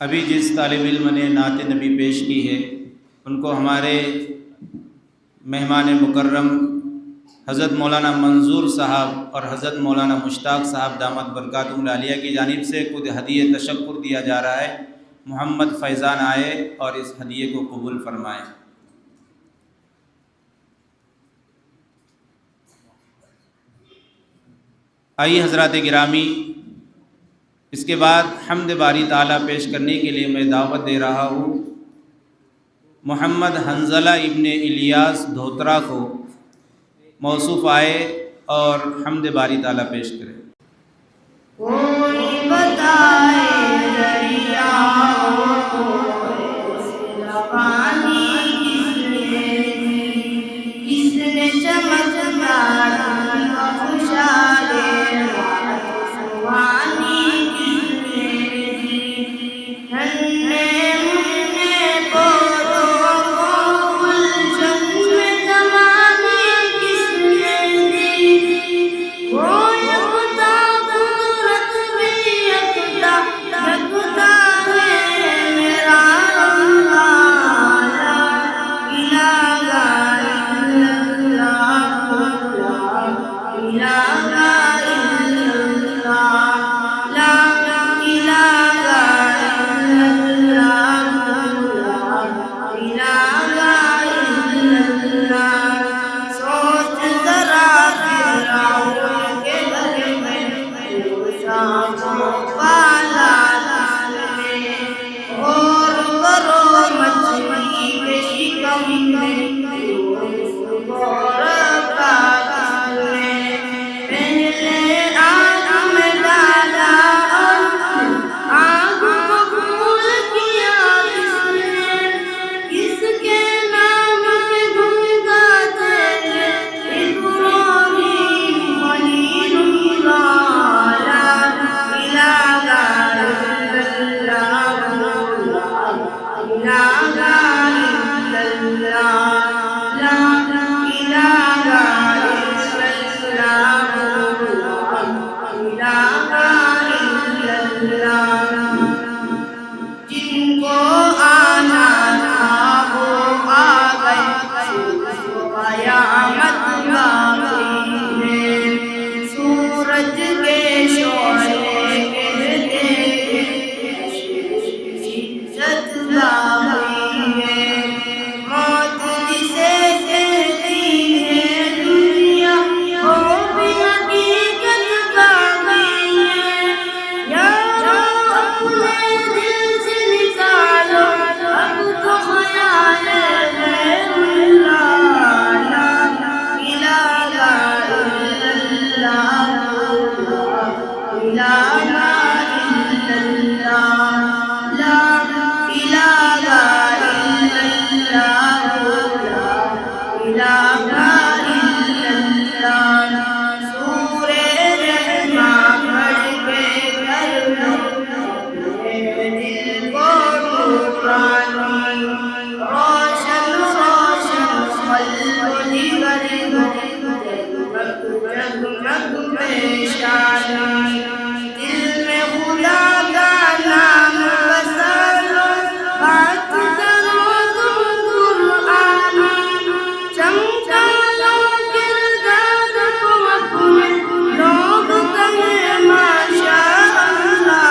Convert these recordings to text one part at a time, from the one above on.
ابھی جس طالب علم نے نعت نبی پیش کی ہے ان کو ہمارے مہمان مکرم حضرت مولانا منظور صاحب اور حضرت مولانا مشتاق صاحب دامت برکاتہم العالیہ کی جانب سے خود ہدیہ تشکر دیا جا رہا ہے۔ محمد فیضان آئے اور اس ہدیے کو قبول فرمائیں۔ آئیے حضرات گرامی، اس کے بعد حمد باری تعالیٰ پیش کرنے کے لیے میں دعوت دے رہا ہوں محمد حنظلہ ابن الیاس دھوترا کو، موصوف آئے اور حمد باری تعالیٰ پیش کرے۔ کوئی بتائے دریاؤں کو پانی کس نے چمکنا خوشالے پانی قیامت باقی ہے سورج کے شعلے گرتے شدت باقی ہے موت جسے کہتی ہے دنیا وہ بھی حقیقت باقی ہے یارو اپنے دل سے نکالو اب تو خیال غیر اللہ لا الہ الا اللہ لا الہ الا اللہ لا الہ الا اللہ لا الہ الا اللہ سورہ رحماں پڑھ کے کر لو دل کو ٹوٹانی روشن روشن قلب جگر جگمگ پیشانی دل میں خدا کا نام بسا لو بات کرو تم قرآن چمکا لو کردار کو اپنے لوگ کہیں ماشاء اللہ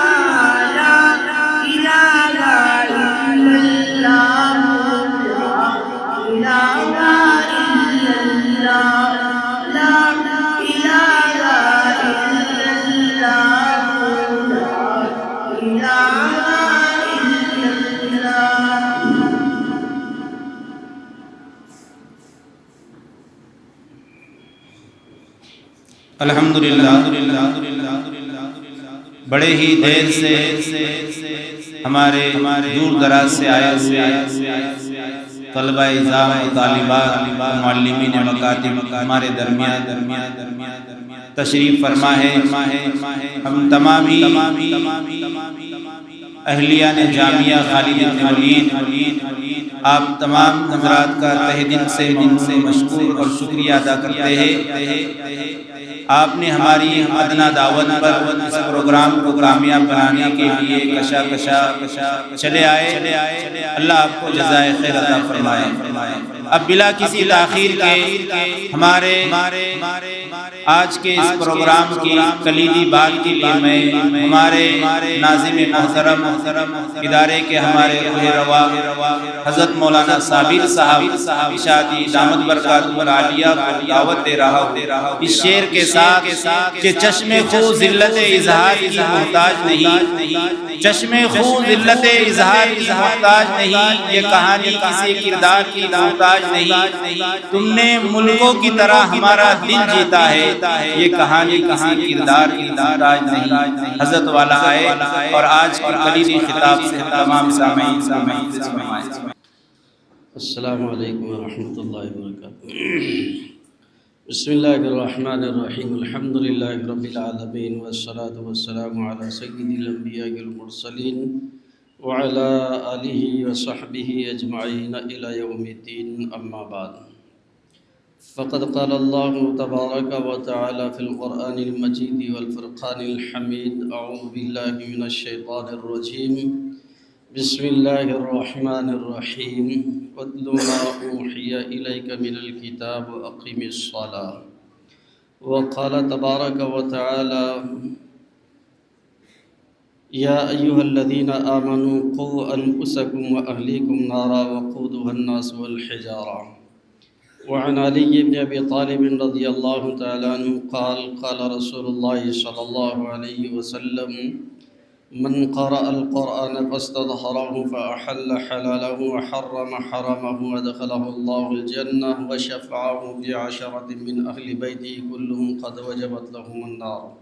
لا الہ الا اللہ لا الہ الا اللہ لا الہ الا اللہ لا الہ الا اللہ الحمدللہ بڑے ہی دیر سے ہمارے دور دراز سے آئے ہوئے طلبہ اعزام و طالبات معلمین مکاتب ہمارے درمیان تشریف فرما ہے ہم تمامی اہلیان جامعہ خالد بن ولید آپ تمام حضرات کا تہ دل سے مشکور اور شکریہ ادا کرتے ہیں آپ نے ہماری ادنا دعوت پر اس پروگرام کو کامیاب بنانے کے لیے کشا چلے آئے اللہ آپ کو جزائے خیر عطا فرمائے اب بلا کسی تاخیر کے ہمارے آج کے اس پروگرام کی کلیدی بات کے لیے میں ہمارے ناظم محترم ادارے کے ہمارے روح روا حضرت مولانا صابر صاحب اشاعتی دامت برکاتہ العالیہ کو دعوت دے رہا ہوں اس شعر کے ساتھ کہ چشم خو ذلت اظہار کی محتاج نہیں چشم خو ذلت اظہار کی محتاج نہیں یہ کہانی کسی کردار کی محتاج نہیں تم نے ملکوں کی طرح ہمارا دل جیتا ہے یہ کہانی کسی کردار کی محتاج نہیں حضرت والا آئے اور آج کی کلیدی خطاب سے تمام سامعین فرمائیں السلام علیکم ورحمۃ اللہ وبرکاتہ بسم اللہ الرحمن الرحیم الحمد للہ رب العالمین والصلاة والسلام علی سید الانبیاء والمرسلین وعلی آلہ وصحبہ اجمعین الی یوم الدین اما بعد فقد قال اللہ تبارک و تعالی فی القرآن المجید والفرقان الحمید اعوذ باللہ من الشیطان الرجیم بسم اللہ الرحمن الرحیم واتل ما اوحی الیک من الکتاب واقم الصلاة وقال تبارک و تعالی یا ایہا الذین آمنوا قوا انفسکم واہلیکم نارا وقودها الناس والحجارہ وعن علی بن ابی طالب رضی اللہ تعالی عنہ قال رسول اللہ صلی اللہ علیہ وسلم من قرأ القرآن فاستظهره فأحل حلاله وحرم حرمه وادخله الله الجنة وشفعه في 10 من أهل بيته كلهم قد وجبت لهم النار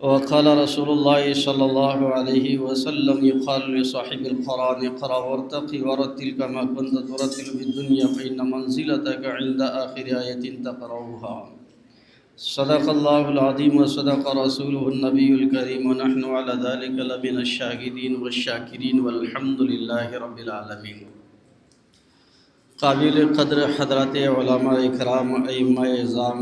وقال رسول الله صلى الله عليه وسلم يقال لصاحب القرآن اقرأ وارتقي ورتل كما كنت ترتل في الدنيا فإن منزلتك عند آخر آية تقرأها صدق اللہ العظیم وصدق رسولہ النبی الکریم ونحن علی ذلک لمن الشاہدین والشاکرین والحمد للہ رب العالمین قابل قدر حضرات علماء اکرام ائمہ اعظام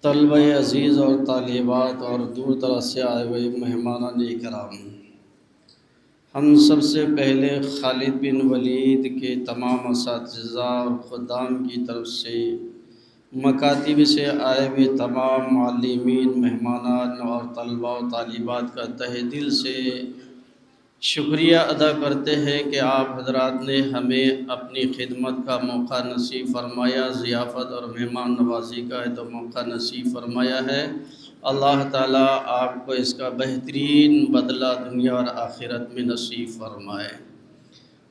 طلبہ عزیز اور طالبات اور دور دراز سے آئے ہوئے مہمانان اکرام ہم سب سے پہلے خالد بن ولید کے تمام اساتذہ اور خدام کی طرف سے، مکاتب سے آئے ہوئے تمام معلمین، مہمانان اور طلباء و طالبات کا تہہ دل سے شکریہ ادا کرتے ہیں کہ آپ حضرات نے ہمیں اپنی خدمت کا موقع نصیب فرمایا، ضیافت اور مہمان نوازی کا تو موقع نصیب فرمایا ہے۔ اللہ تعالیٰ آپ کو اس کا بہترین بدلہ دنیا اور آخرت میں نصیب فرمائے۔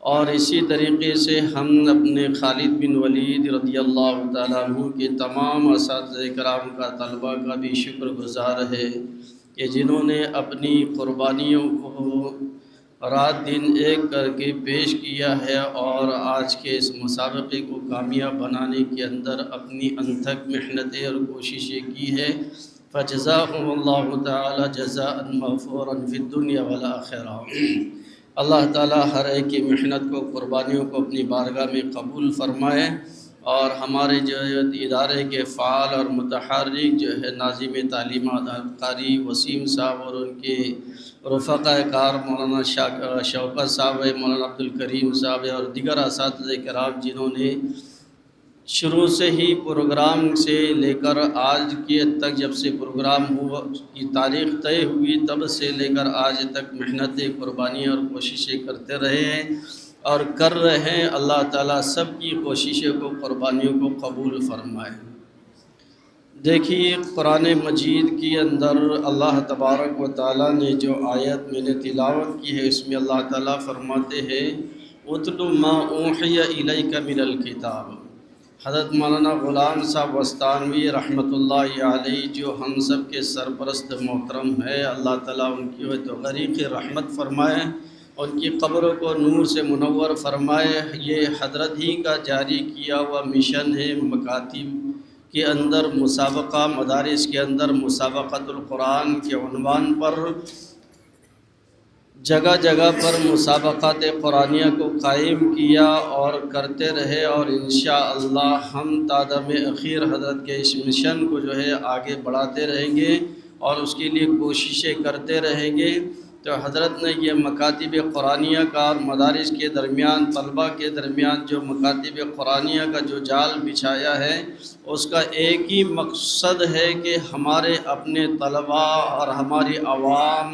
اور اسی طریقے سے ہم اپنے خالد بن ولید رضی اللہ تعالیٰ عنہ کے تمام اساتذہ کرام کا، طلباء کا بھی شکر گزار ہے کہ جنہوں نے اپنی قربانیوں کو رات دن ایک کر کے پیش کیا ہے اور آج کے اس مسابقے کو کامیاب بنانے کے اندر اپنی انتھک محنتیں اور کوششیں کی ہے۔ فجزاهم اللہ تعالی جزاء موفورا فی الدنیا والآخرہ۔ اللہ تعالی ہر ایک کی محنت کو، قربانیوں کو اپنی بارگاہ میں قبول فرمائے، اور ہمارے جو ادارے کے فعال اور متحرک جو ہے ناظم تعلیمات قاری وسیم صاحب اور ان کے رفقۂ کار مولانا شوکت صاحب، مولانا عبدالکریم صاحب اور دیگر اساتذہ کرام جنہوں نے شروع سے ہی پروگرام سے لے کر آج کے تک، جب سے پروگرام ہوا کی تاریخ طے ہوئی تب سے لے کر آج تک محنتیں، قربانیاں اور کوششیں کرتے رہے ہیں اور کر رہے ہیں۔ اللہ تعالیٰ سب کی کوششوں کو، قربانیوں کو قبول فرمائے۔ دیکھیے قرآن مجید کے اندر اللہ تبارک و تعالیٰ نے جو آیت میں نے تلاوت کی ہے، اس میں اللہ تعالیٰ فرماتے ہیں اُتْلُ مَا أُوحِيَ إِلَيْكَ مِنَ الْكِتَابِ۔ حضرت مولانا غلام صاحب وستانوی رحمۃ اللہ علیہ جو ہم سب کے سرپرست محترم ہے، اللہ تعالیٰ ان کی تو غریق رحمت فرمائے، ان کی قبروں کو نور سے منور فرمائے۔ یہ حضرت ہی کا جاری کیا ہوا مشن ہے۔ مکاتب کے اندر مسابقہ، مدارس کے اندر مسابقۃ القرآن کے عنوان پر جگہ جگہ پر مسابقات قرآنیہ کو قائم کیا اور کرتے رہے، اور انشاءاللہ ہم تادم اخیر حضرت کے اس مشن کو جو ہے آگے بڑھاتے رہیں گے اور اس کے لیے کوششیں کرتے رہیں گے۔ تو حضرت نے یہ مکاتب قرآنیہ کا اور مدارس کے درمیان، طلباء کے درمیان جو مکاتب قرآنیہ کا جو جال بچھایا ہے، اس کا ایک ہی مقصد ہے کہ ہمارے اپنے طلباء اور ہماری عوام،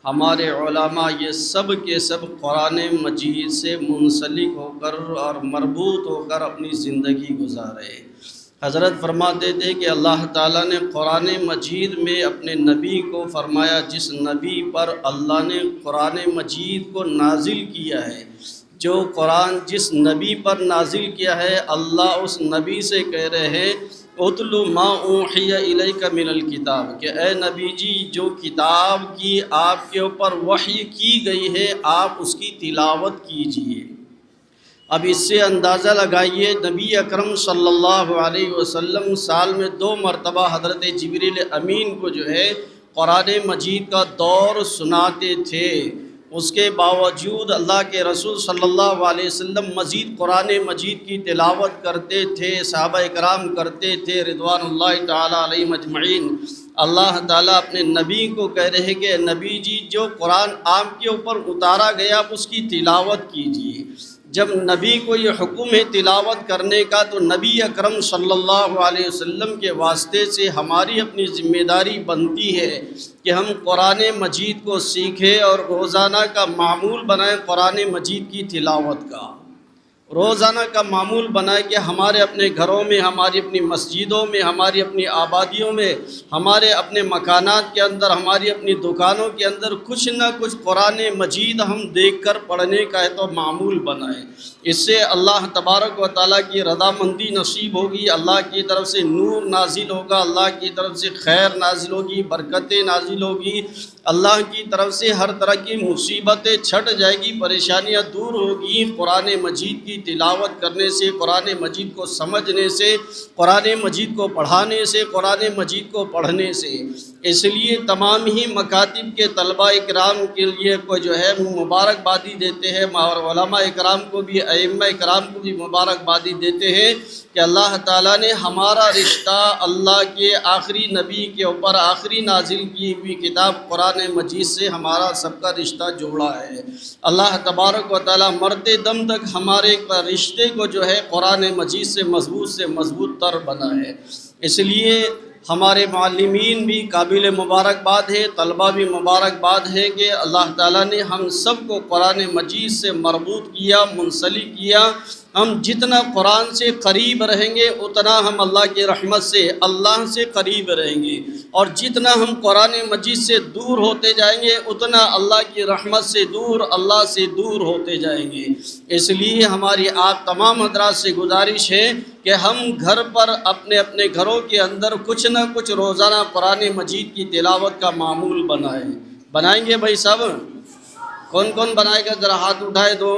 ہمارے علماء، یہ سب کے سب قرآن مجید سے منسلک ہو کر اور مربوط ہو کر اپنی زندگی گزارے۔ حضرت فرماتے تھے کہ اللہ تعالیٰ نے قرآن مجید میں اپنے نبی کو فرمایا، جس نبی پر اللہ نے قرآن مجید کو نازل کیا ہے، جو قرآن جس نبی پر نازل کیا ہے، اللہ اس نبی سے کہہ رہے ہیں اُتْلُ مَا أُوحِيَ إِلَيْكَ مِنَ الْكِتَابِ، کہ اے نبی جی جو کتاب کی آپ کے اوپر وحی کی گئی ہے آپ اس کی تلاوت کیجئے۔ اب اس سے اندازہ لگائیے، نبی اکرم صلی اللہ علیہ وسلم سال میں 2 مرتبہ حضرت جبریل امین کو جو ہے قرآن مجید کا دور سناتے تھے، اس کے باوجود اللہ کے رسول صلی اللہ علیہ وسلم مزید قرآن مجید کی تلاوت کرتے تھے، صحابہ کرام کرتے تھے رضوان اللہ تعالیٰ علیہم اجمعین۔ اللہ تعالیٰ اپنے نبی کو کہہ رہے کہ نبی جی جو قرآن آپ کے اوپر اتارا گیا اس کی تلاوت کیجیے۔ جب نبی کو یہ حکم ہے تلاوت کرنے کا، تو نبی اکرم صلی اللہ علیہ وسلم کے واسطے سے ہماری اپنی ذمہ داری بنتی ہے کہ ہم قرآن مجید کو سیکھیں اور روزانہ کا معمول بنائیں قرآن مجید کی تلاوت کا، روزانہ کا معمول بنائیں کہ ہمارے اپنے گھروں میں، ہماری اپنی مسجدوں میں، ہماری اپنی آبادیوں میں، ہمارے اپنے مکانات کے اندر، ہماری اپنی دکانوں کے اندر کچھ نہ کچھ قرآن مجید ہم دیکھ کر پڑھنے کا ہے تو معمول بنائیں۔ اس سے اللہ تبارک و تعالیٰ کی رضامندی نصیب ہوگی، اللہ کی طرف سے نور نازل ہوگا، اللہ کی طرف سے خیر نازل ہوگی، برکتیں نازل ہوگی، اللہ کی طرف سے ہر طرح کی مصیبتیں چھٹ جائے گی، پریشانیاں دور ہوگی۔ قرآن مجید کی کی تلاوت کرنے سے، قرآن مجید کو سمجھنے سے، قرآن مجید کو پڑھانے سے، قرآن مجید کو پڑھنے سے۔ اس لیے تمام ہی مکاتب کے طلباء اکرام کے لیے کو جو ہے مبارکبادی دیتے ہیں، اور علماء اکرام کو بھی، ائمہ اکرام کو بھی مبارکبادی دیتے ہیں کہ اللہ تعالیٰ نے ہمارا رشتہ اللہ کے آخری نبی کے اوپر آخری نازل کی ہوئی کتاب قرآن مجید سے ہمارا سب کا رشتہ جوڑا ہے۔ اللہ تبارک و تعالیٰ مرتے دم تک ہمارے رشتے کو جو ہے قرآن مجید سے مضبوط تر بنائے۔ اس لیے ہمارے معلمین بھی قابل مبارکباد ہے، طلبہ بھی مبارکباد ہے کہ اللہ تعالیٰ نے ہم سب کو قرآن مجید سے مربوط کیا، منسلک کیا۔ ہم جتنا قرآن سے قریب رہیں گے اتنا ہم اللہ کی رحمت سے، اللہ سے قریب رہیں گے، اور جتنا ہم قرآن مجید سے دور ہوتے جائیں گے اتنا اللہ کی رحمت سے دور، اللہ سے دور ہوتے جائیں گے۔ اس لیے ہماری آپ تمام حضرات سے گزارش ہے کہ ہم گھر پر اپنے اپنے گھروں کے اندر کچھ نہ کچھ روزانہ قرآن مجید کی تلاوت کا معمول بنائیں گے بھائی صاحب؟ کون کون بنائے گا؟ ذرا ہاتھ اٹھائے دو۔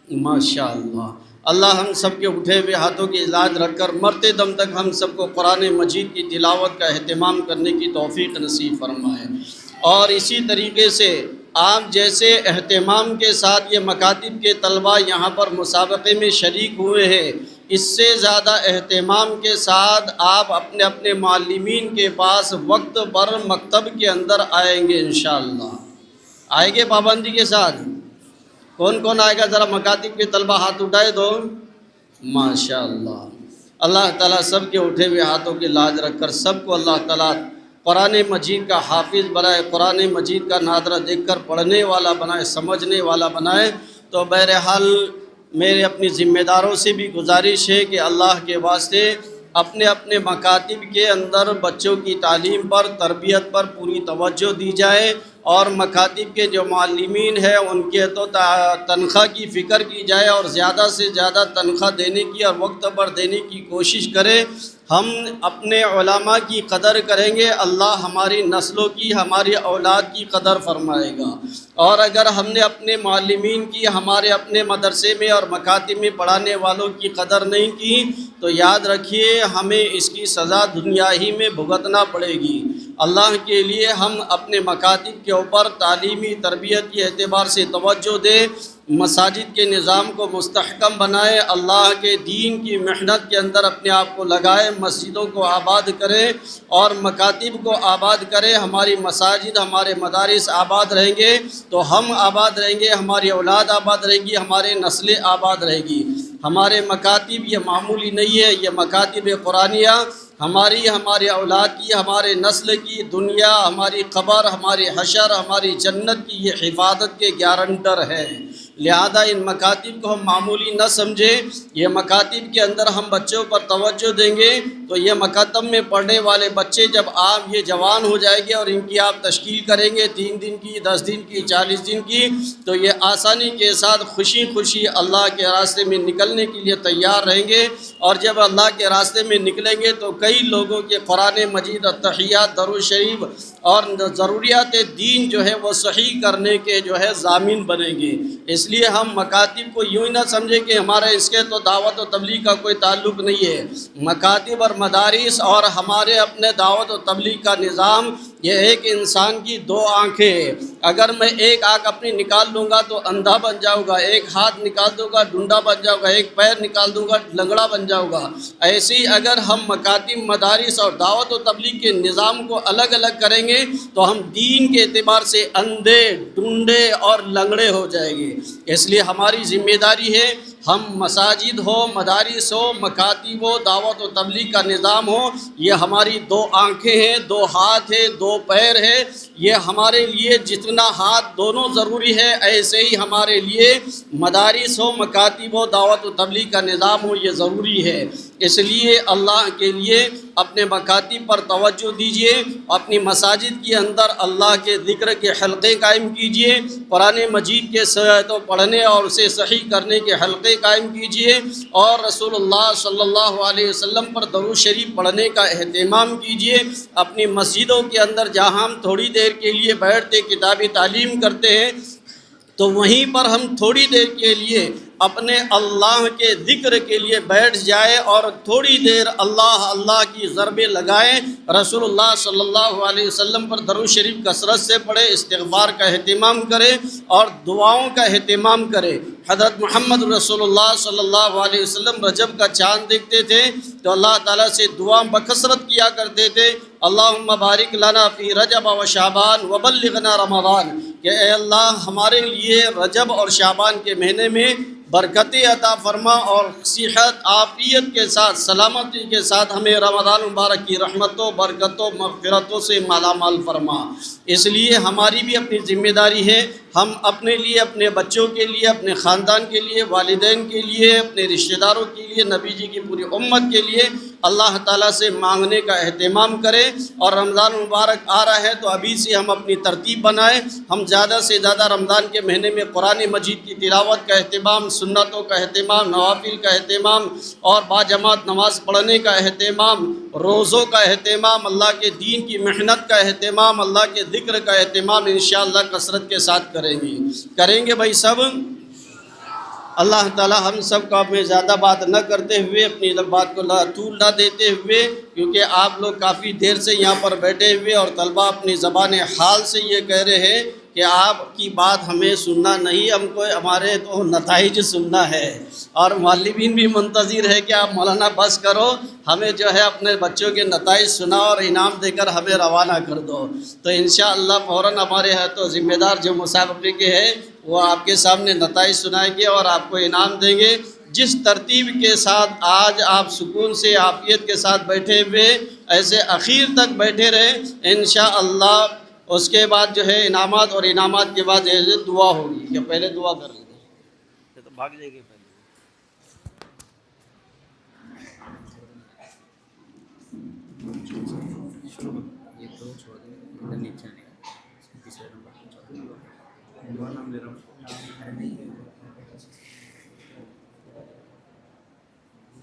ماشاءاللہ، اللہ ہم سب کے اٹھے ہوئے ہاتھوں کی لاج رکھ کر مرتے دم تک ہم سب کو قرآن مجید کی تلاوت کا اہتمام کرنے کی توفیق نصیب فرمائے۔ اور اسی طریقے سے آپ جیسے اہتمام کے ساتھ یہ مکاتب کے طلباء یہاں پر مسابقے میں شریک ہوئے ہیں، اس سے زیادہ اہتمام کے ساتھ آپ اپنے اپنے معلمین کے پاس وقت پر مکتب کے اندر آئیں گے انشاءاللہ۔ آئیں گے پابندی کے ساتھ؟ کون کون آئے گا؟ ذرا مکاتب کے طلباء ہاتھ اٹھائے دو۔ ماشاءاللہ، اللہ تعالیٰ سب کے اٹھے ہوئے ہاتھوں کی لاج رکھ کر سب کو اللہ تعالیٰ قرآن مجید کا حافظ بنائے، قرآن مجید کا نادرہ دیکھ کر پڑھنے والا بنائے، سمجھنے والا بنائے۔ تو بہرحال میرے اپنی ذمہ داروں سے بھی گزارش ہے کہ اللہ کے واسطے اپنے اپنے مکاتب کے اندر بچوں کی تعلیم پر، تربیت پر پوری توجہ دی جائے، اور مکاتب کے جو معلمین ہیں ان کے تو تنخواہ کی فکر کی جائے، اور زیادہ سے زیادہ تنخواہ دینے کی اور وقت پر دینے کی کوشش کرے۔ ہم اپنے علماء کی قدر کریں گے، اللہ ہماری نسلوں کی، ہماری اولاد کی قدر فرمائے گا۔ اور اگر ہم نے اپنے معلمین کی، ہمارے اپنے مدرسے میں اور مکاتب میں پڑھانے والوں کی قدر نہیں کی تو یاد رکھیے ہمیں اس کی سزا دنیا ہی میں بھگتنا پڑے گی۔ اللہ کے لیے ہم اپنے مکاتب کے اوپر تعلیمی تربیت کے اعتبار سے توجہ دیں، مساجد کے نظام کو مستحکم بنائے، اللہ کے دین کی محنت کے اندر اپنے آپ کو لگائے، مسجدوں کو آباد کرے اور مکاتب کو آباد کرے۔ ہماری مساجد، ہمارے مدارس آباد رہیں گے تو ہم آباد رہیں گے، ہماری اولاد آباد رہے گی، ہمارے نسلیں آباد رہے گی۔ ہمارے مکاتب یہ معمولی نہیں ہے، یہ مکاتب قرآنیہ ہماری اولاد کی، ہمارے نسل کی، دنیا، ہماری قبر، ہماری حشر، ہماری جنت کی یہ حفاظت کے گارنٹر ہے۔ لہذا ان مکاتب کو ہم معمولی نہ سمجھیں۔ یہ مکاتب کے اندر ہم بچوں پر توجہ دیں گے تو یہ مکاتب میں پڑھنے والے بچے جب آپ یہ جوان ہو جائیں گے اور ان کی آپ تشکیل کریں گے 3 دن کی، 10 دن کی، 40 دن کی، تو یہ آسانی کے ساتھ خوشی خوشی اللہ کے راستے میں نکلنے کے لیے تیار رہیں گے۔ اور جب اللہ کے راستے میں نکلیں گے تو کئی لوگوں کے قرآن مجید، تحیات، درود شریف اور ضروریات دین جو ہے وہ صحیح کرنے کے جو ہے ضامن بنیں گے۔ اس لیے ہم مکاتب کو یوں ہی نہ سمجھیں کہ ہمارا اس کے تو دعوت و تبلیغ کا کوئی تعلق نہیں ہے۔ مکاتب اور مدارس اور ہمارے اپنے دعوت و تبلیغ کا نظام یہ ایک انسان کی 2 آنکھیں ہیں۔ اگر میں ایک آنکھ اپنی نکال لوں گا تو اندھا بن جاؤں گا، ایک ہاتھ نکال دوں گا ڈھونڈا بن جاؤں گا، ایک پیر نکال دوں گا لنگڑا بن جاؤں گا۔ ایسے ہی اگر ہم مکاتب، مدارس اور دعوت و تبلیغ کے نظام کو الگ الگ کریں گے تو ہم دین کے اعتبار سے اندھے، ڈھونڈے اور لنگڑے ہو جائیں گے۔ اس لیے ہماری ذمہ داری ہے ہم مساجد ہو، مدارس ہو، مکاتب ہو، دعوت و تبلیغ کا نظام ہو، یہ ہماری 2 آنکھیں ہیں، 2 ہاتھ ہیں، 2 پیر ہے۔ یہ ہمارے لیے جتنا ہاتھ دونوں ضروری ہے ایسے ہی ہمارے لیے مدارس ہو، مکاتب ہو، دعوت و تبلیغ کا نظام ہو، یہ ضروری ہے۔ اس لیے اللہ کے لیے اپنے مکاتب پر توجہ دیجیے، اپنی مساجد کے اندر اللہ کے ذکر کے حلقے قائم کیجیے، قرآن مجید کے تو پڑھنے اور اسے صحیح کرنے کے حلقے قائم کیجیے، اور رسول اللہ صلی اللہ علیہ وسلم پر درود شریف پڑھنے کا اہتمام کیجیے۔ اپنی مسجدوں کے اندر جہاں ہم تھوڑی دیر کے لیے بیٹھتے کتابی تعلیم کرتے ہیں تو وہیں پر ہم تھوڑی دیر کے لیے اپنے اللہ کے ذکر کے لیے بیٹھ جائے اور تھوڑی دیر اللہ اللہ کی ضربیں لگائیں، رسول اللہ صلی اللہ علیہ وسلم پر درود شریف کثرت سے پڑھے، استغفار کا اہتمام کرے اور دعاؤں کا اہتمام کرے۔ حضرت محمد رسول اللہ صلی اللہ علیہ وسلم رجب کا چاند دیکھتے تھے تو اللہ تعالیٰ سے دعا بکثرت کیا کرتے تھے، اللہم بارک لنا فی رجب و شعبان وبلغنا رمضان، کہ اے اللہ ہمارے لیے رجب اور شعبان کے مہینے میں برکتیں عطا فرما اور صحت عافیت کے ساتھ سلامتی کے ساتھ ہمیں رمضان مبارک کی رحمتوں برکتوں مغفرتوں سے مالا مال فرما۔ اس لیے ہماری بھی اپنی ذمہ داری ہے، ہم اپنے لیے، اپنے بچوں کے لیے، اپنے خاندان کے لیے، والدین کے لیے، اپنے رشتہ داروں کے لیے، نبی جی کی پوری امت کے لیے اللہ تعالیٰ سے مانگنے کا اہتمام کریں۔ اور رمضان مبارک آ رہا ہے تو ابھی سے ہم اپنی ترتیب بنائیں، ہم زیادہ سے زیادہ رمضان کے مہینے میں قرآن مجید کی تلاوت کا اہتمام، سنتوں کا اہتمام، نوافل کا اہتمام اور باجماعت نماز پڑھنے کا اہتمام، روزوں کا اہتمام، اللہ کے دین کی محنت کا اہتمام، اللہ کے ذکر کا اہتمام انشاءاللہ کثرت کے ساتھ کریں گے بھائی سب۔ اللہ تعالی ہم سب کو میں زیادہ بات نہ کرتے ہوئے، اپنی بات کو طول نہ دیتے ہوئے، کیونکہ آپ لوگ کافی دیر سے یہاں پر بیٹھے ہوئے اور طلبہ اپنی زبان حال سے یہ کہہ رہے ہیں کہ آپ کی بات ہمیں سننا نہیں، ہم کو ہمارے تو نتائج سننا ہے، اور معلمین بھی منتظر ہے کہ آپ مولانا بس کرو، ہمیں جو ہے اپنے بچوں کے نتائج سناؤ اور انعام دے کر ہمیں روانہ کر دو۔ تو انشاءاللہ فوراً ہمارے ہے تو ذمہ دار جو مسابقے کے ہیں وہ آپ کے سامنے نتائج سنائیں گے اور آپ کو انعام دیں گے۔ جس ترتیب کے ساتھ آج آپ سکون سے عافیت کے ساتھ بیٹھے ہوئے ایسے اخیر تک بیٹھے رہیں، انشاءاللہ اس کے بعد جو ہے انعامات، اور انعامات کے بعد دعا ہوگی، کہ پہلے دعا کر لیں گے تو بھاگ جائے گے پہلے۔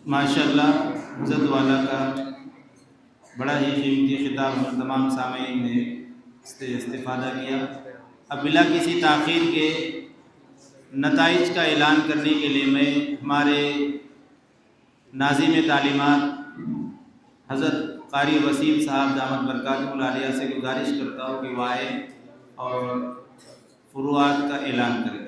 ماشاءاللہ حضرت والا کا بڑا ہی قیمتی خطاب تمام سامعین نے اس سے استفادہ کیا۔ اب بلا کسی تاخیر کے نتائج کا اعلان کرنے کے لیے میں ہمارے ناظم تعلیمات حضرت قاری وسیم صاحب دامت برکاتہ العالیہ سے گزارش کرتا ہوں کہ وہ آئے اور فروعات کا اعلان کریں۔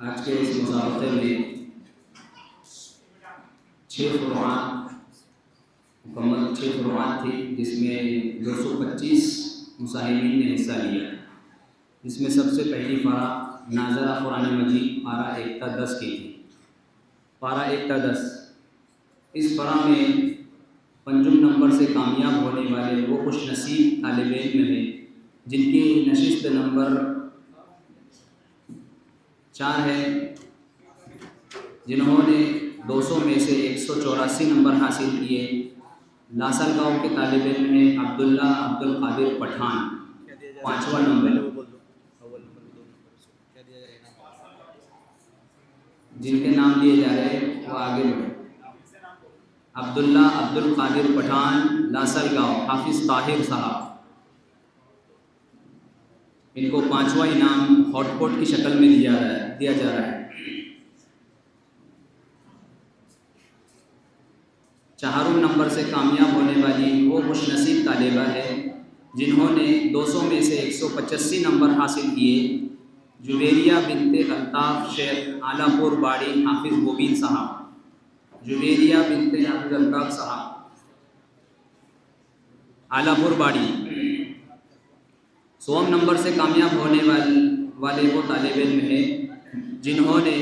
آج کے اس مسابقے میں 6 فروعات مکمل 6 فروعات تھی، جس میں 225 مصاحبین نے حصہ لیا، جس میں سب سے پہلی فرع ناظرہ قرآن مجید پارہ 1 تا 10 کی تھی۔ پارہ 1 تا 10 اس فرع میں پنجم نمبر سے کامیاب ہونے والے وہ خوش نصیب طالب علم ہیں جن کی نشست نمبر 4 ہے، جنہوں نے 200 میں سے 184 نمبر حاصل کیے۔ لاسل گاؤں کے طالب علم ہیں عبداللہ عبدالقادر پٹھان، 5واں نمبر، جن کے نام لیے جا رہے ہیں وہ آگے بڑھے۔ عبداللہ عبدالقادر پٹھان، لاسل گاؤں، حافظ طاہر صاحب، ان کو 5واں انعام ہاٹ پوٹ کی شکل میں دیا جا رہا ہے۔ 4 نمبر سے کامیاب ہونے والی وہ خوش نصیب طالبہ ہے جنہوں نے 200 میں سے 185 نمبر حاصل کیے۔ جویریہ بنت الطاف شیخ اعلیٰ پور باڑی، حافظ مبین صاحب، جویریہ بنت حافظ الطاف صاحب اعلیٰ پور باڑی۔ 100 نمبر سے کامیاب ہونے والے وہ طالب علم ہیں جنہوں نے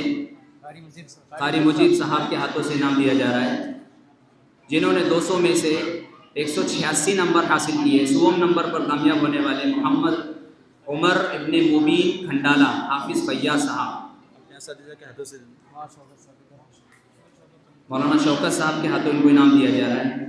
قاری مجید صاحب کے ہاتھوں سے انعام دیا جا رہا ہے، جنہوں نے 200 میں سے 186 نمبر حاصل کیے۔ 100 نمبر پر کامیاب ہونے والے محمد عمر ابن مبین کھنڈالہ، حافظ فیاض صاحب، مولانا شوکت صاحب کے ہاتھوں ان کو انعام دیا جا رہا ہے۔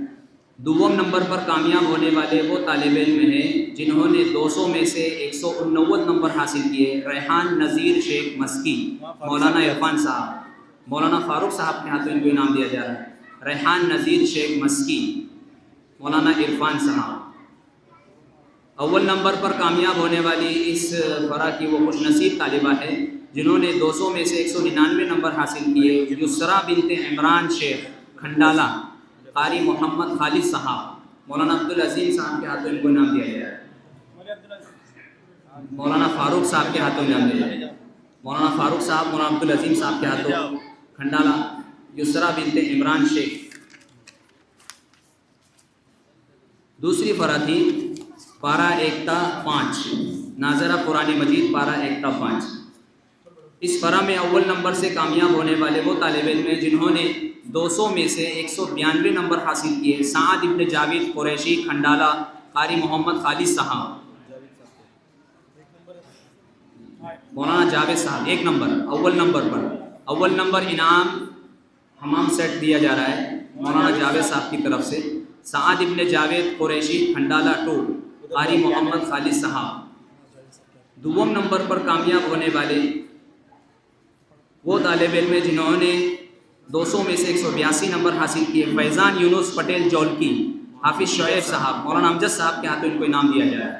دوم نمبر پر کامیاب ہونے والے وہ طالب علم ہیں جنہوں نے 200 میں سے 189 نمبر حاصل کیے۔ ریحان نذیر شیخ مسکی، مولانا عرفان صاحب، مولانا فاروق صاحب کے ہاتھوں ان کو انعام دیا جا رہا ہے۔ ریحان نذیر شیخ مسکی، مولانا عرفان صاحب۔ اول نمبر پر کامیاب ہونے والی اس فرا کی وہ خوش نصیب طالبہ ہے جنہوں نے 200 میں سے 199 نمبر حاصل کیے۔ یسرا بنت عمران شیخ کھنڈالہ، قاری محمد خالد صاحب، مولانا عبدالعظیم صاحب کے ہاتھوں ان کو انعام دیا جائے۔ مولانا فاروق صاحب کے ہاتھوں انعام دیا جائے۔ مولانا فاروق صاحب، مولانا عبدالعظیم صاحب کے ہاتھوں کھنڈالہ یسرا بنت عمران شیخ۔ دوسری فرا تھی پارہ ایکتا 5، ناظرہ قرآن مجید پارہ ایکتا 5۔ اس فرا میں اول نمبر سے کامیاب ہونے والے وہ طالب علم ہیں جنہوں نے 200 میں سے 192 نمبر حاصل کیے۔ سعد ابن جاوید قریشی کھنڈالہ، قاری محمد خالد صاحب، مولانا جاوید صاحب۔ ایک نمبر اول نمبر پر، اول نمبر انعام حمام سیٹ دیا جا رہا ہے مولانا جاوید صاحب کی طرف سے۔ سعد ابن جاوید قریشی کھنڈالہ 2، قاری محمد خالد صاحب۔ دوم نمبر پر کامیاب ہونے والے وہ طالب علم ہیں جنہوں نے 200 میں سے 182 نمبر حاصل کیے۔ فیضان یونس پٹیل جولکی، حافظ شعیب صاحب، مولانا امجد صاحب کے ہاتھوں ان کو انعام دیا جائے۔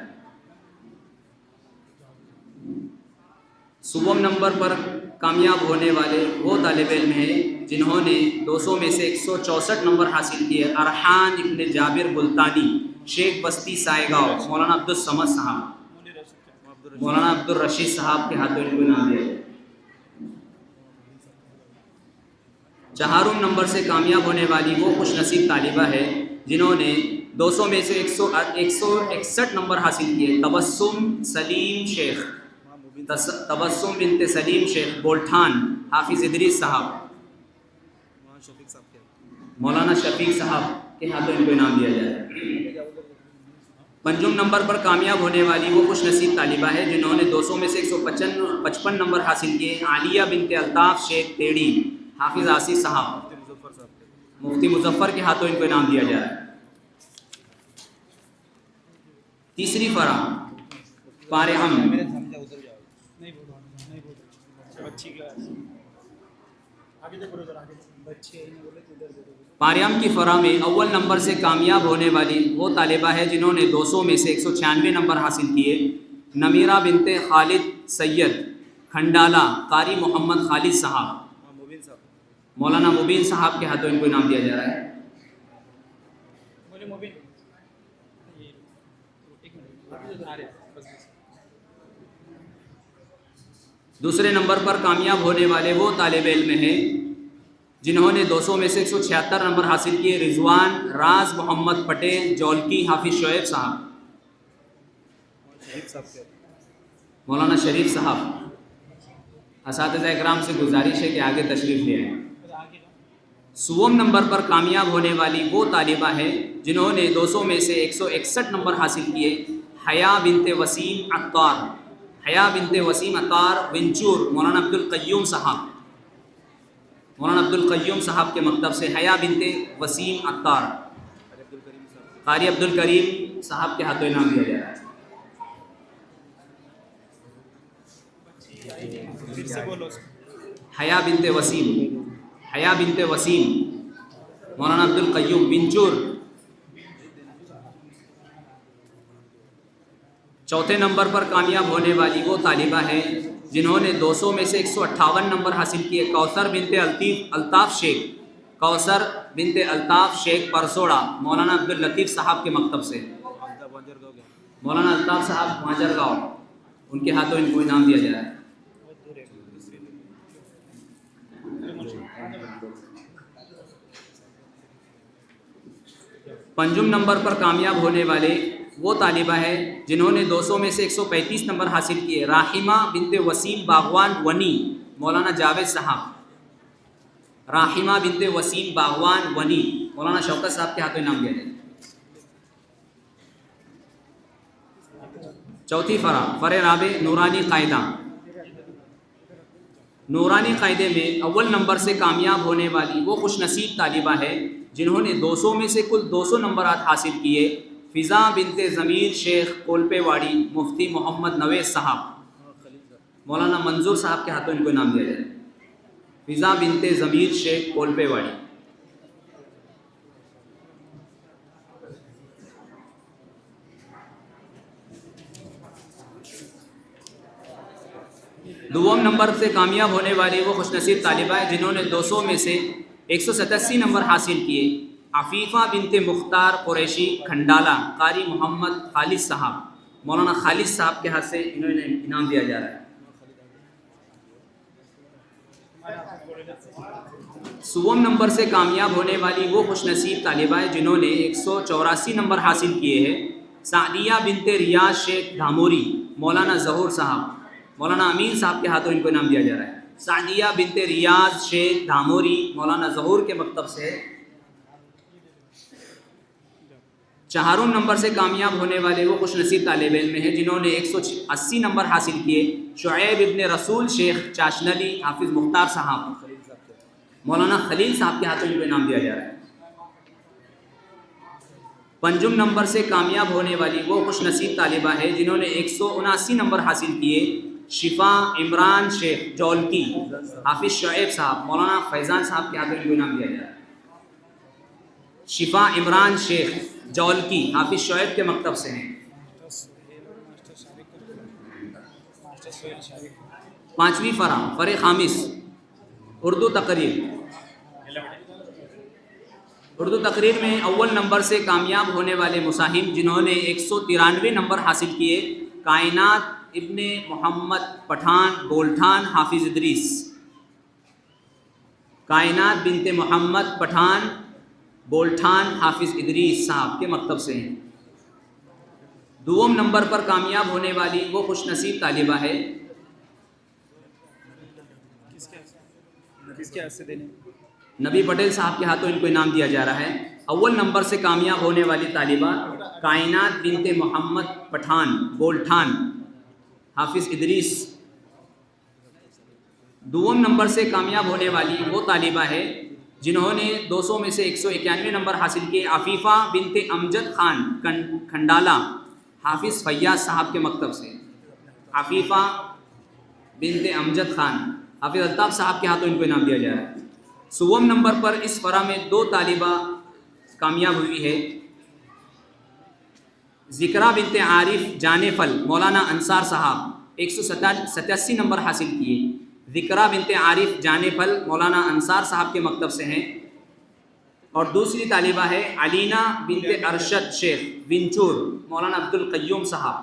سوم نمبر پر کامیاب ہونے والے وہ طالب علم ہیں جنہوں نے 200 میں سے 164 نمبر حاصل کیے۔ ارحان ابن جابر بلتانی، شیخ بستی سائے گاؤں، مولانا عبدالصمد صاحب، مولانا عبدالرشید صاحب کے ہاتھوں ان کو انعام دیا جائے۔ چہارم نمبر سے کامیاب ہونے والی وہ خوش نصیب طالبہ ہے جنہوں نے 200 میں سے 161 نمبر حاصل کیے۔ تبسم سلیم شیخ، تبسم بنت سلیم شیخ بولٹھان، حافظ ادریس صاحب، مولانا شفیق صاحب کے ہاتھوں ان کو انعام دیا جائے۔ پنجم نمبر پر کامیاب ہونے والی وہ خوش نصیب طالبہ ہے جنہوں نے 200 میں سے 155 نمبر حاصل کیے۔ عالیہ بنت الطاف شیخ تیڑی، حافظ آصف صاحب، مفتی مظفر کے ہاتھوں ان کو انعام دیا جا رہا ہے۔ تیسری فرا پارہم، پارہم کی فرا میں اول نمبر سے کامیاب ہونے والی وہ طالبہ ہے جنہوں نے 200 میں سے 196 نمبر حاصل کیے۔ نمیرہ بنت خالد سید کھنڈالہ، قاری محمد خالد صاحب، مولانا مبین صاحب کے ہاتھوں ان کو انعام دیا جا رہا ہے۔ دوسرے نمبر پر کامیاب ہونے والے وہ طالب علم ہیں جنہوں نے 200 میں سے 176 نمبر حاصل کیے۔ رضوان راز محمد پٹیل جولکی، حافظ شعیب صاحب، مولانا شریف صاحب۔ اساتذہ اکرام سے گزارش ہے کہ آگے تشریف لے آئیں۔ سوم نمبر پر کامیاب ہونے والی وہ طالبہ ہے جنہوں نے 200 میں سے 161 نمبر حاصل کیے۔ حیا بنت وسیم عطار، حیا بنت وسیم عطار ونچور، مولانا عبدالقیوم صاحب، مولانا عبدالقیوم صاحب کے مکتب سے حیا بنت وسیم عطار، قاری عبدالکریم صاحب کے ہاتھوں انعام دیا جا رہا ہے۔ حیا بنت وسیم، حیا بنت وسیم، مولانا عبدالقیوم ونچور۔ چوتھے نمبر پر کامیاب ہونے والی وہ طالبہ ہے جنہوں نے 200 میں سے 158 نمبر حاصل کیے۔ کوثر بنت الطاف شیخ، کوثر بنت الطاف شیخ پرسوڑا، مولانا عبداللطیف صاحب کے مکتب سے، مولانا الطاف صاحب ماجر گاؤں، ان کے ہاتھوں ان کو انعام دیا جا رہا ہے۔ پنجم نمبر پر کامیاب ہونے والے وہ طالبہ ہے جنہوں نے 200 میں سے 135 نمبر حاصل کیے۔ راحمہ بنت وسیم باغوان ونی، مولانا جاوید صاحب، راحمہ بنت وسیم باغوان ونی، مولانا شوکت صاحب کے ہاتھوں انعام دیا جائے۔ چوتھی فرع رابع نورانی قاعدہ۔ نورانی قاعدے میں اول نمبر سے کامیاب ہونے والی وہ خوش نصیب طالبہ ہے جنہوں نے 200 میں سے کل 200 نمبرات حاصل کیے، فضا بنت ضمیر شیخ کولپے واڑی، مفتی محمد نویس صاحب، مولانا منظور صاحب کے ہاتھوں ان کو انعام دیا جائے۔ فضا بنت ضمیر شیخ کولپے واڑی۔ دوم نمبر سے کامیاب ہونے والی وہ خوش نصیب طالبہ ہے جنہوں نے 200 میں سے 187 نمبر حاصل کیے، عفیفہ بنت مختار قریشی کھنڈالہ، قاری محمد خالد صاحب، مولانا خالد صاحب کے ہاتھ سے انہوں نے انعام دیا جا رہا ہے۔ سوم نمبر سے کامیاب ہونے والی وہ خوش نصیب طالبہ ہے جنہوں نے 184 نمبر حاصل کیے ہیں، سعدیہ بنت ریاض شیخ دھاموری، مولانا ظہور صاحب، مولانا امین صاحب کے ہاتھوں ان کو انعام دیا جا رہا ہے۔ سعدیہ بنت ریاض شیخ دھاموری مولانا ظہور کے مکتب سے۔ چہارم نمبر سے کامیاب ہونے والے وہ خوش نصیب طالب علم ہیں جنہوں نے 180 نمبر حاصل کیے، شعیب ابن رسول شیخ چاشنلی، حافظ مختار صاحب، مولانا خلیل صاحب کے ہاتھوں ان کو انعام دیا جا رہا ہے۔ پنجم نمبر سے کامیاب ہونے والی وہ خوش نصیب طالبہ ہے جنہوں نے 179 نمبر حاصل کیے، شفا عمران شیخ جولکی، حافظ شعیب صاحب، مولانا فیضان صاحب کے ہاتھوں ان کو انعام دیا جا رہا ہے۔ شفا عمران شیخ جولکی حافظ شعیب کے مکتب سے ہیں۔ پانچویں فرع خامس اردو تقریر۔ اردو تقریر میں اول نمبر سے کامیاب ہونے والے مساہم جنہوں نے 193 نمبر حاصل کیے، کائنات ابن محمد پٹھان بولٹھان، حافظ ادریس، کائنات بنت محمد پٹھان بولٹھان، حافظ ادریس صاحب کے مکتب سے ہیں۔ دوم نمبر پر کامیاب ہونے والی وہ خوش نصیب طالبہ ہے نبی پٹیل صاحب کے ہاتھوں ان کو انعام دیا جا رہا ہے۔ اول نمبر سے کامیاب ہونے والی طالبہ کائنات بنت محمد پٹھان بولٹھان، حافظ ادریس۔ دوم نمبر سے کامیاب ہونے والی وہ طالبہ ہے جنہوں نے 200 میں سے 191 نمبر حاصل کیے، عفیفہ بنت امجد خان کھنڈالہ، حافظ فیاض صاحب کے مکتب سے۔ عفیفہ بنت امجد خان، حافظ الطاف صاحب کے ہاتھوں ان کو انعام دیا جا رہا ہے۔ سوم نمبر پر اس فرع میں 2 طالبہ کامیاب ہوئی ہے، ذکرہ بنت عارف جانفل، مولانا انصار صاحب، 187 نمبر حاصل کیے، ذکرہ بنت عارف جانفل مولانا انصار صاحب کے مکتب سے ہیں۔ اور دوسری طالبہ ہے علینا بنت ارشد شیخ ونچور، مولانا عبد القیوم صاحب۔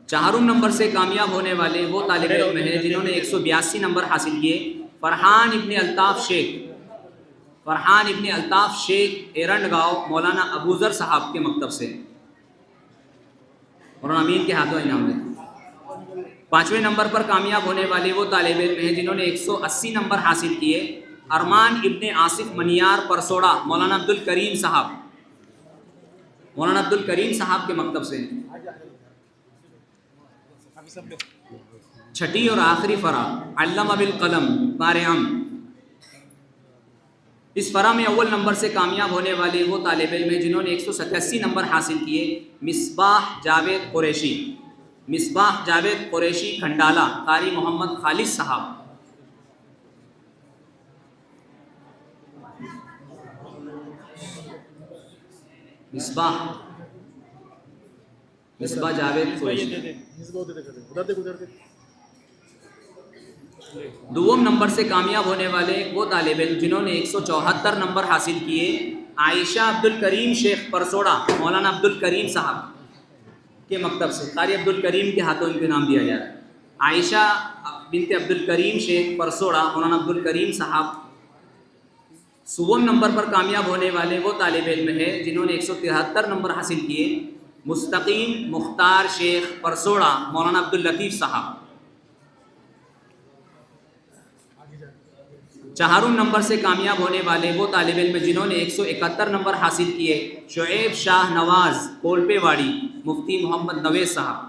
چہارم نمبر سے کامیاب ہونے والے وہ طالب علم ہیں جنہوں نے 182 نمبر حاصل کیے، فرحان ابن الطاف شیخ ایرنڈ گاؤں، مولانا ابوذر صاحب کے مکتب سے۔ مولانا امین کے ہاتھوں انعام دیں۔ پانچویں نمبر پر کامیاب ہونے والے وہ طالب علم ہیں جنہوں نے 180 نمبر حاصل کیے، ارمان ابن آصف منیار پرسوڑا، مولانا عبد الکریم صاحب کے مکتب سے۔ چھٹی اور آخری فرع علامہ بالقلم قارئ۔ اس فرع میں اول نمبر سے کامیاب ہونے والے وہ طالب علم ہیں جنہوں نے 187 نمبر حاصل کیے، مصباح جاوید قریشی کھنڈالہ، قاری محمد خالد صاحب۔ مصباح جاوید قریشی۔ دوم نمبر سے کامیاب ہونے والے وہ طالب علم جنہوں نے 174 نمبر حاصل کیے، عائشہ عبد الکریم شیخ پرسوڑا، مولانا عبد الکریم صاحب کے مکتب سے۔ قاری عبد الکریم کے ہاتھوں ان کو انعام دیا جا رہا ہے۔ عائشہ بنت عبد الکریم شیخ پرسوڑا، مولانا عبد الکریم صاحب۔ سوم نمبر پر کامیاب ہونے والے وہ طالب علم ہیں جنہوں نے 173 نمبر حاصل کیے، مستقیم مختار شیخ پرسوڑا، مولانا عبد اللطیف صاحب۔ چہارم نمبر سے کامیاب ہونے والے وہ طالب علم جنہوں نے 171 نمبر حاصل کیے، شعیب شاہ نواز کولپے واڑی، مفتی محمد نویس صاحب۔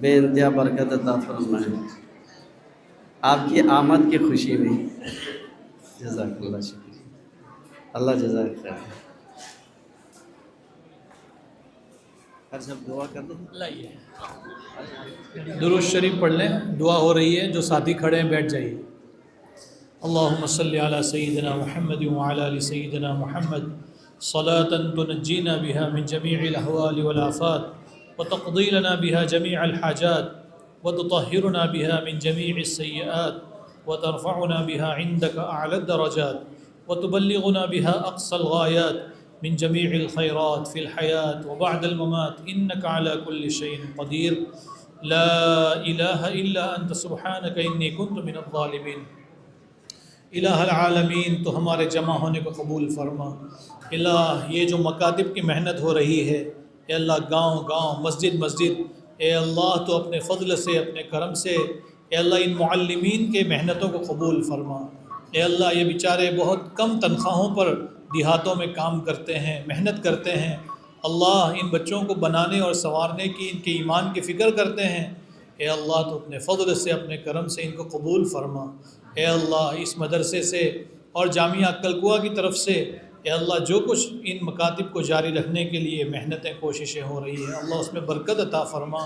بے انتہا برکت عطا فرمائے آپ کی آمد کی خوشی میں۔ جزاک اللہ، شکریہ، اللہ جزاک خیر۔ ہر سب دعا کر دیں۔ لائیے درود شریف پڑھ لیں، دعا ہو رہی ہے، جو ساتھی کھڑے ہیں بیٹھ جائیے۔ اللہم صلی علی سیدنا محمد وعلی آل سیدنا محمد صلاۃ تنجینا بها من جمیع الاحوال والآفات وتقضی لنا بها جمیع الحاجات وتطہرنا بها من جمیع السیئات وترفعنا بها عندك اعلی الدرجات وتبلغنا بها اقصى الغایات من جميع الخيرات في الحياة وبعد الممات إنك على كل شيء قدير لا إله إلا أنت سبحانك إني كنت من الظالمين۔ الہ العالمین، تو ہمارے جمع ہونے کو قبول فرما۔ الہ، یہ جو مکاتب کی محنت ہو رہی ہے، اے اللہ، گاؤں گاؤں، مسجد مسجد، اے اللہ تو اپنے فضل سے، اپنے کرم سے، اے اللہ ان معلمین کے محنتوں کو قبول فرما۔ اے اللہ، یہ بیچارے بہت کم تنخواہوں پر دیہاتوں میں کام کرتے ہیں، محنت کرتے ہیں، اللہ ان بچوں کو بنانے اور سنوارنے کی، ان کے ایمان کی فکر کرتے ہیں۔ اے اللہ تو اپنے فضل سے، اپنے کرم سے ان کو قبول فرما۔ اے اللہ، اس مدرسے سے اور جامعہ عقلقوہ کی طرف سے اے اللہ جو کچھ ان مکاتب کو جاری رکھنے کے لیے محنتیں، کوششیں ہو رہی ہیں، اللہ اس میں برکت عطا فرما۔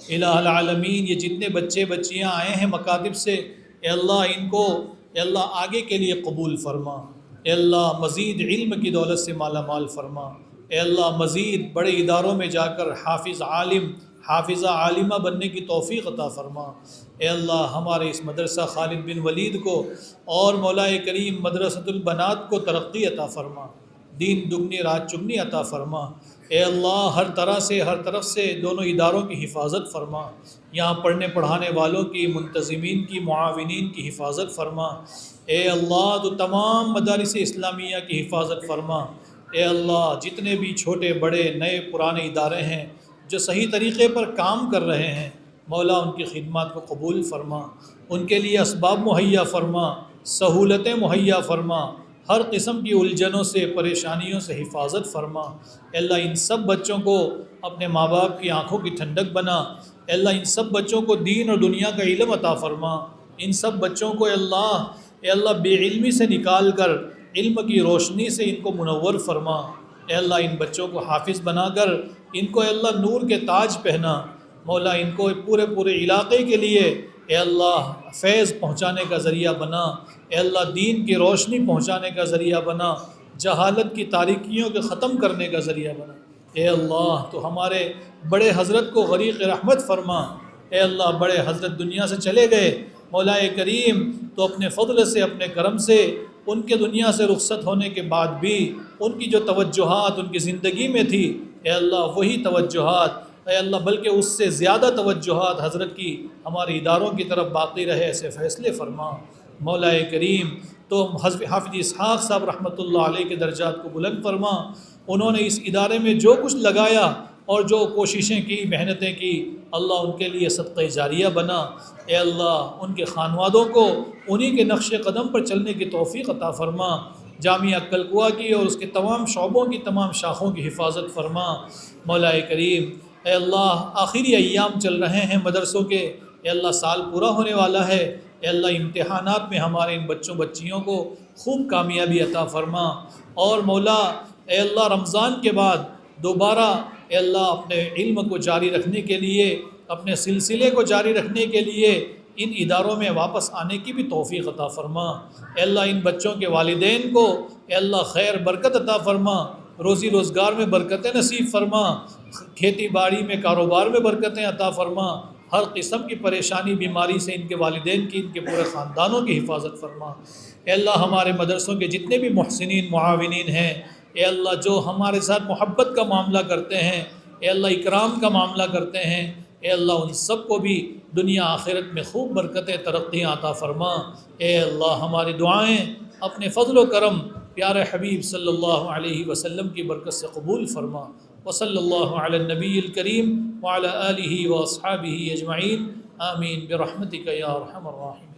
الہ العالمین، یہ جتنے بچے بچیاں آئے ہیں مکاتب سے، اے اللہ ان کو اے اللہ آگے کے لیے قبول فرما۔ اے اللہ مزید علم کی دولت سے مالا مال فرما۔ اے اللہ مزید بڑے اداروں میں جا کر حافظ عالم، حافظہ عالمہ بننے کی توفیق عطا فرما۔ اے اللہ ہمارے اس مدرسہ خالد بن ولید کو اور مولا کریم مدرسۃ البنات کو ترقی عطا فرما، دین دگنی رات چگنی عطا فرما۔ اے اللہ ہر طرح سے، ہر طرف سے دونوں اداروں کی حفاظت فرما، یہاں پڑھنے پڑھانے والوں کی، منتظمین کی، معاونین کی حفاظت فرما۔ اے اللہ تو تمام مدارس اسلامیہ کی حفاظت فرما۔ اے اللہ جتنے بھی چھوٹے بڑے نئے پرانے ادارے ہیں جو صحیح طریقے پر کام کر رہے ہیں، مولا ان کی خدمات کو قبول فرما، ان کے لیے اسباب مہیا فرما، سہولتیں مہیا فرما، ہر قسم کی الجھنوں سے، پریشانیوں سے حفاظت فرما۔ اے اللہ ان سب بچوں کو اپنے ماں باپ کی آنکھوں کی ٹھنڈک بنا۔ اے اللہ ان سب بچوں کو دین اور دنیا کا علم عطا فرما۔ ان سب بچوں کو اے اللہ بے علمی سے نکال کر علم کی روشنی سے ان کو منور فرما۔ اے اللہ ان بچوں کو حافظ بنا کر ان کو اے اللہ نور کے تاج پہنا۔ مولا ان کو پورے علاقے کے لیے اے اللہ فیض پہنچانے کا ذریعہ بنا۔ اے اللہ دین کی روشنی پہنچانے کا ذریعہ بنا، جہالت کی تاریکیوں کے ختم کرنے کا ذریعہ بنا۔ اے اللہ تو ہمارے بڑے حضرت کو غریق رحمت فرما۔ اے اللہ بڑے حضرت دنیا سے چلے گئے، مولا کریم تو اپنے فضل سے، اپنے کرم سے ان کے دنیا سے رخصت ہونے کے بعد بھی ان کی جو توجہات ان کی زندگی میں تھی، اے اللہ وہی توجہات، اے اللہ بلکہ اس سے زیادہ توجہات حضرت کی ہمارے اداروں کی طرف باقی رہے، ایسے فیصلے فرما۔ مولا کریم تو حافظ اسحاق صاحب رحمۃ اللہ علیہ کے درجات کو بلند فرما۔ انہوں نے اس ادارے میں جو کچھ لگایا اور جو کوششیں کی، محنتیں کی، اللہ ان کے لیے صدقہ جاریہ بنا۔ اے اللہ ان کے خانوادوں کو انہی کے نقش قدم پر چلنے کی توفیق عطا فرما۔ جامعہ عقلقوہ کی اور اس کے تمام شعبوں کی، تمام شاخوں کی حفاظت فرما۔ مولا کریم اے اللہ آخری ایام چل رہے ہیں مدرسوں کے، اے اللہ سال پورا ہونے والا ہے، اے اللہ امتحانات میں ہمارے ان بچوں بچیوں کو خوب کامیابی عطا فرما۔ اور مولا اے اللہ رمضان کے بعد دوبارہ اے اللہ اپنے علم کو جاری رکھنے کے لیے، اپنے سلسلے کو جاری رکھنے کے لیے ان اداروں میں واپس آنے کی بھی توفیق عطا فرما۔ اے اللہ ان بچوں کے والدین کو اے اللہ خیر برکت عطا فرما، روزی روزگار میں برکتیں نصیب فرما، کھیتی باڑی میں، کاروبار میں برکتیں عطا فرما، ہر قسم کی پریشانی بیماری سے ان کے والدین کی، ان کے پورے خاندانوں کی حفاظت فرما۔ اے اللہ ہمارے مدرسوں کے جتنے بھی محسنین معاونین ہیں، اے اللہ جو ہمارے ساتھ محبت کا معاملہ کرتے ہیں، اے اللہ اکرام کا معاملہ کرتے ہیں، اے اللہ ان سب کو بھی دنیا آخرت میں خوب برکتیں، ترقیاں عطا فرما۔ اے اللہ ہماری دعائیں اپنے فضل و کرم پیارے حبیب صلی اللہ علیہ وسلم کی برکت سے قبول فرما۔ وصلی اللہ علی النبی الکریم وعلی آلہ واصحابہ اجمعین، آمین برحمتک یا ارحم الراحمین۔